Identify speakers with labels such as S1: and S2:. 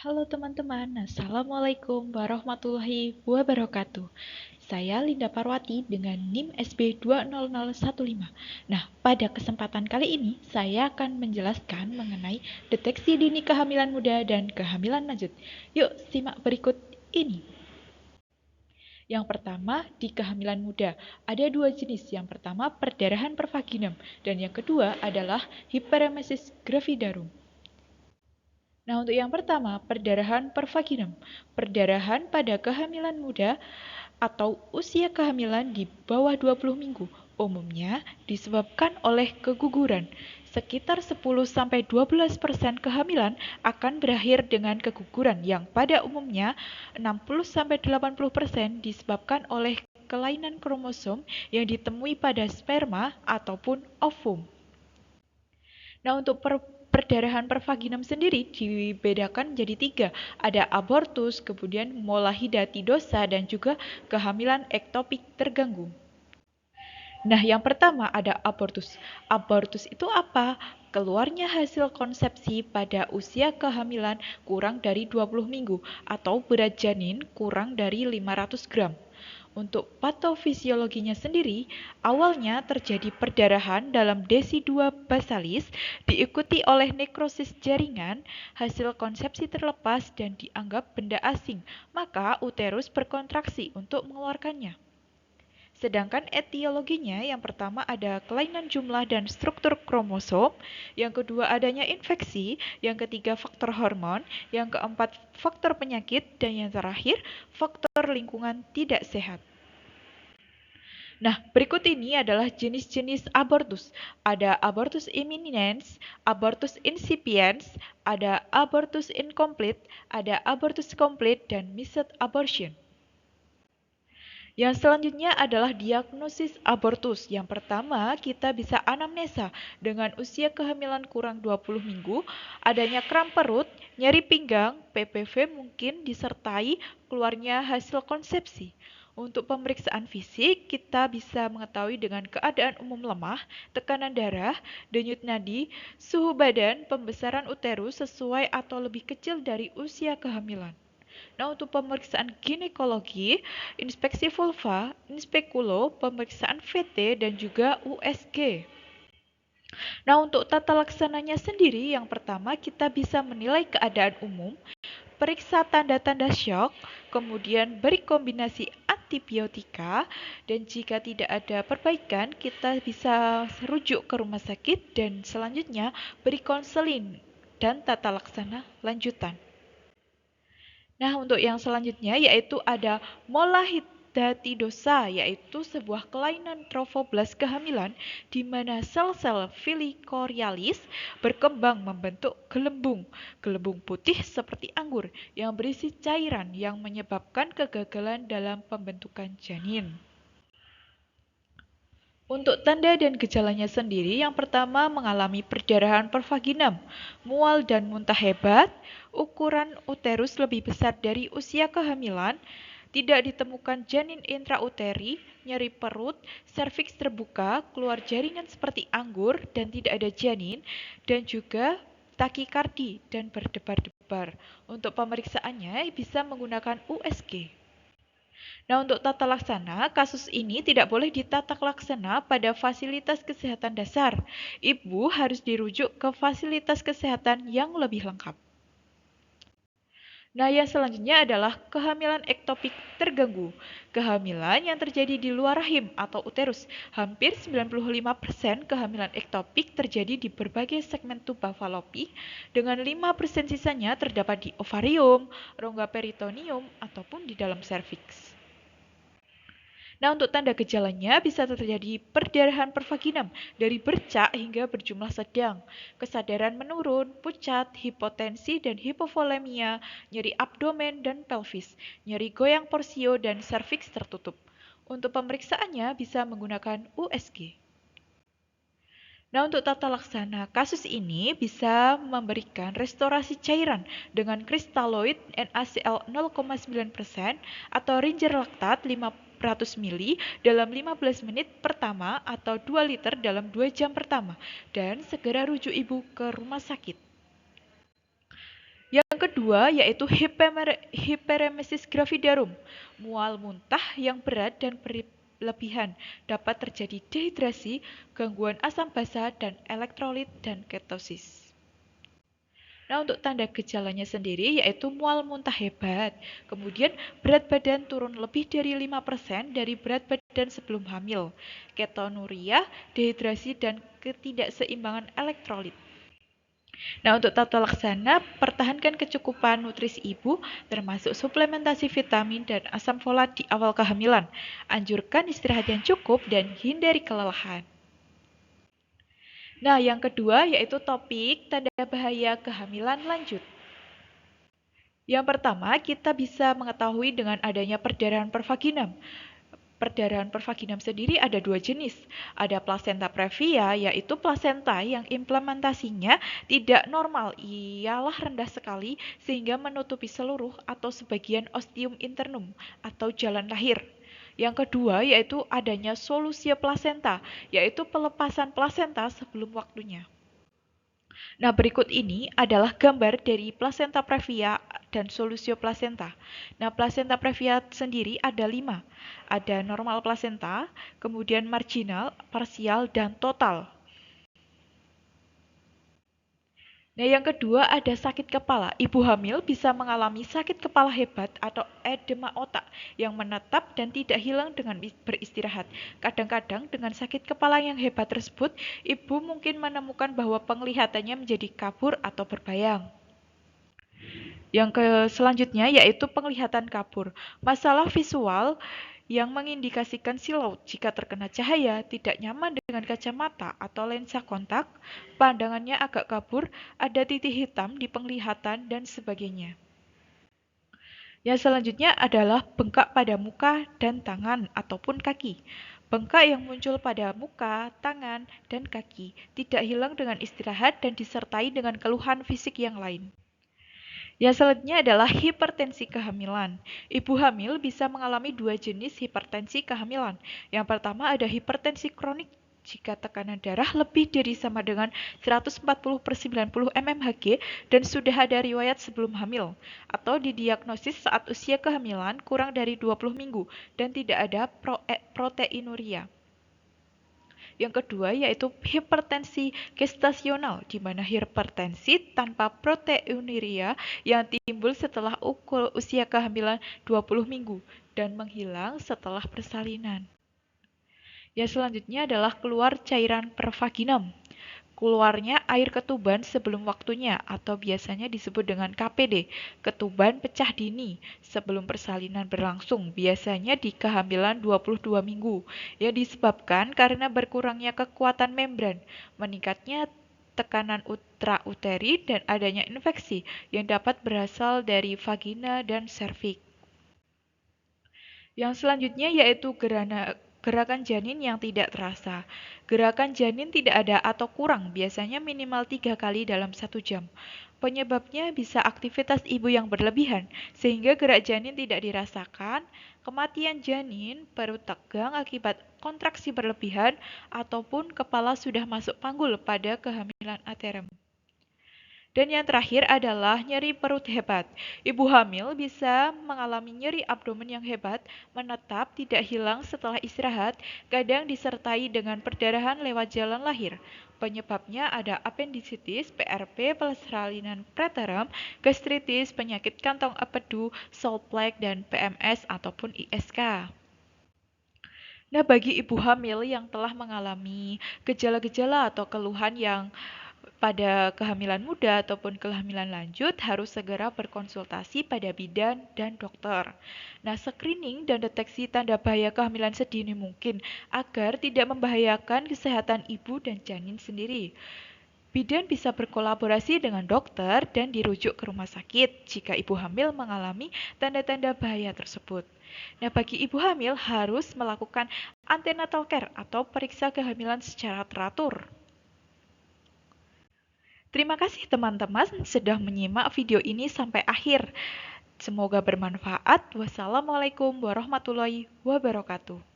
S1: Halo teman-teman, Assalamualaikum warahmatullahi wabarakatuh. Saya Linda Parwati dengan NIM SB 20015. Nah, pada kesempatan kali ini saya akan menjelaskan mengenai deteksi dini kehamilan muda dan kehamilan lanjut. Yuk, simak berikut ini. Yang pertama, di kehamilan muda, ada dua jenis. Yang pertama, perdarahan pervaginem, dan yang kedua adalah hiperemesis gravidarum. Nah, untuk yang pertama, perdarahan pervaginem. Perdarahan pada kehamilan muda atau usia kehamilan di bawah 20 minggu umumnya disebabkan oleh keguguran. Sekitar 10-12% kehamilan akan berakhir dengan keguguran yang pada umumnya 60-80% disebabkan oleh kelainan kromosom yang ditemui pada sperma ataupun ovum. Nah, untuk perdarahan pervaginem sendiri dibedakan jadi tiga. Ada abortus, kemudian molahidatidosa, dan juga kehamilan ektopik terganggu. Nah, yang pertama ada abortus. Abortus itu apa? Keluarnya hasil konsepsi pada usia kehamilan kurang dari 20 minggu atau berat janin kurang dari 500 gram. Untuk patofisiologinya sendiri, awalnya terjadi perdarahan dalam desi 2 basalis diikuti oleh nekrosis jaringan, hasil konsepsi terlepas dan dianggap benda asing, maka uterus berkontraksi untuk mengeluarkannya. Sedangkan etiologinya yang pertama ada kelainan jumlah dan struktur kromosom, yang kedua adanya infeksi, yang ketiga faktor hormon, yang keempat faktor penyakit, dan yang terakhir faktor lingkungan tidak sehat. Nah, berikut ini adalah jenis-jenis abortus. Ada abortus imminens, abortus incipiens, ada abortus incomplete, ada abortus complete, dan missed abortion. Yang selanjutnya adalah diagnosis abortus. Yang pertama, kita bisa anamnesa dengan usia kehamilan kurang 20 minggu, adanya kram perut, nyeri pinggang, PPV mungkin disertai keluarnya hasil konsepsi. Untuk pemeriksaan fisik, kita bisa mengetahui dengan keadaan umum lemah, tekanan darah, denyut nadi, suhu badan, pembesaran uterus sesuai atau lebih kecil dari usia kehamilan. Nah, untuk pemeriksaan ginekologi, inspeksi vulva, inspekulo, pemeriksaan VT, dan juga USG. Nah, untuk tata laksananya sendiri, yang pertama kita bisa menilai keadaan umum, periksa tanda-tanda syok, kemudian beri kombinasi antibiotika, dan jika tidak ada perbaikan, kita bisa rujuk ke rumah sakit dan selanjutnya beri konseling dan tata laksana lanjutan. Nah, untuk yang selanjutnya yaitu ada molahidatidosa, yaitu sebuah kelainan trofoblas kehamilan di mana sel-sel filicorialis berkembang membentuk gelembung, gelembung putih seperti anggur yang berisi cairan yang menyebabkan kegagalan dalam pembentukan janin. Untuk tanda dan gejalanya sendiri, yang pertama mengalami perdarahan pervaginem, mual dan muntah hebat, ukuran uterus lebih besar dari usia kehamilan, tidak ditemukan janin intrauteri, nyeri perut, serviks terbuka, keluar jaringan seperti anggur dan tidak ada janin, dan juga takikardi dan berdebar-debar. Untuk pemeriksaannya bisa menggunakan USG. Nah, untuk tata laksana, kasus ini tidak boleh ditata laksana pada fasilitas kesehatan dasar. Ibu harus dirujuk ke fasilitas kesehatan yang lebih lengkap. Nah, yang selanjutnya adalah kehamilan ektopik terganggu. Kehamilan yang terjadi di luar rahim atau uterus. Hampir 95% kehamilan ektopik terjadi di berbagai segmen tuba falopi, dengan 5% sisanya terdapat di ovarium, rongga peritoneum, ataupun di dalam serviks. Nah, untuk tanda gejalanya bisa terjadi perdarahan pervaginem dari bercak hingga berjumlah sedang, kesadaran menurun, pucat, hipotensi dan hipovolemia, nyeri abdomen dan pelvis, nyeri goyang porsio dan serviks tertutup. Untuk pemeriksaannya bisa menggunakan USG. Nah, untuk tata laksana kasus ini bisa memberikan restorasi cairan dengan kristaloid NaCl 0,9% atau Ringer laktat 500 ml dalam 15 menit pertama atau 2 liter dalam 2 jam pertama dan segera rujuk ibu ke rumah sakit. Yang Yang kedua yaitu hiperemesis gravidarum, mual muntah yang berat dan berlebihan, dapat terjadi dehidrasi, gangguan asam basa, dan elektrolit dan ketosis. Nah, untuk tanda gejalanya sendiri yaitu mual muntah hebat, kemudian berat badan turun lebih dari 5% dari berat badan sebelum hamil, ketonuria, dehidrasi, dan ketidakseimbangan elektrolit. Nah, untuk tata laksana, pertahankan kecukupan nutrisi ibu, termasuk suplementasi vitamin dan asam folat di awal kehamilan. Anjurkan istirahat yang cukup dan hindari kelelahan. Nah, yang kedua yaitu topik tanda bahaya kehamilan lanjut. Yang pertama, kita bisa mengetahui dengan adanya perdarahan pervaginam. Perdarahan pervaginam sendiri ada dua jenis. Ada plasenta previa, yaitu plasenta yang implementasinya tidak normal, ialah rendah sekali sehingga menutupi seluruh atau sebagian ostium internum atau jalan lahir. Yang kedua yaitu adanya solusia plasenta, yaitu pelepasan plasenta sebelum waktunya. Nah, berikut ini adalah gambar dari plasenta previa dan solusio plasenta. Nah, plasenta previa sendiri ada 5. Ada normal plasenta, kemudian marginal, parsial, dan total. Nah, yang kedua ada sakit kepala. Ibu hamil bisa mengalami sakit kepala hebat atau edema otak yang menetap dan tidak hilang dengan beristirahat. Kadang-kadang dengan sakit kepala yang hebat tersebut, ibu mungkin menemukan bahwa penglihatannya menjadi kabur atau berbayang. Yang selanjutnya yaitu penglihatan kabur. Masalah visual yang mengindikasikan silau jika terkena cahaya, tidak nyaman dengan kacamata atau lensa kontak, pandangannya agak kabur, ada titik hitam di penglihatan, dan sebagainya. Yang selanjutnya adalah bengkak pada muka dan tangan ataupun kaki. Bengkak yang muncul pada muka, tangan, dan kaki tidak hilang dengan istirahat dan disertai dengan keluhan fisik yang lain. Yang selanjutnya adalah hipertensi kehamilan. Ibu hamil bisa mengalami dua jenis hipertensi kehamilan. Yang pertama ada hipertensi kronik jika tekanan darah lebih dari sama dengan 140/90 mmHg dan sudah ada riwayat sebelum hamil, atau didiagnosis saat usia kehamilan kurang dari 20 minggu dan tidak ada proteinuria. Yang kedua yaitu hipertensi gestasional, di mana hipertensi tanpa proteinuria yang timbul setelah usia kehamilan 20 minggu dan menghilang setelah persalinan. Yang selanjutnya adalah keluar cairan pervaginam. Keluarnya air ketuban sebelum waktunya atau biasanya disebut dengan KPD, ketuban pecah dini sebelum persalinan berlangsung, biasanya di kehamilan 22 minggu, yang disebabkan karena berkurangnya kekuatan membran, meningkatnya tekanan intrauteri dan adanya infeksi yang dapat berasal dari vagina dan serviks. Yang selanjutnya yaitu gerakan janin yang tidak terasa. Gerakan janin tidak ada atau kurang, biasanya minimal 3 kali dalam 1 jam. Penyebabnya bisa aktivitas ibu yang berlebihan, sehingga gerak janin tidak dirasakan, kematian janin, perut tegang akibat kontraksi berlebihan, ataupun kepala sudah masuk panggul pada kehamilan aterem. Dan yang terakhir adalah nyeri perut hebat. Ibu hamil bisa mengalami nyeri abdomen yang hebat, menetap, tidak hilang setelah istirahat, kadang disertai dengan perdarahan lewat jalan lahir. Penyebabnya ada apendisitis, PRP, persalinan preterm, gastritis, penyakit kantong empedu, salt plaque, dan PMS ataupun ISK. Nah, bagi ibu hamil yang telah mengalami gejala-gejala atau keluhan yang pada kehamilan muda ataupun kehamilan lanjut harus segera berkonsultasi pada bidan dan dokter. Nah, screening dan deteksi tanda bahaya kehamilan sedini mungkin agar tidak membahayakan kesehatan ibu dan janin sendiri. Bidan bisa berkolaborasi dengan dokter dan dirujuk ke rumah sakit jika ibu hamil mengalami tanda-tanda bahaya tersebut. Nah, bagi ibu hamil harus melakukan antenatal care atau periksa kehamilan secara teratur. Terima kasih teman-teman sudah menyimak video ini sampai akhir. Semoga bermanfaat. Wassalamualaikum warahmatullahi wabarakatuh.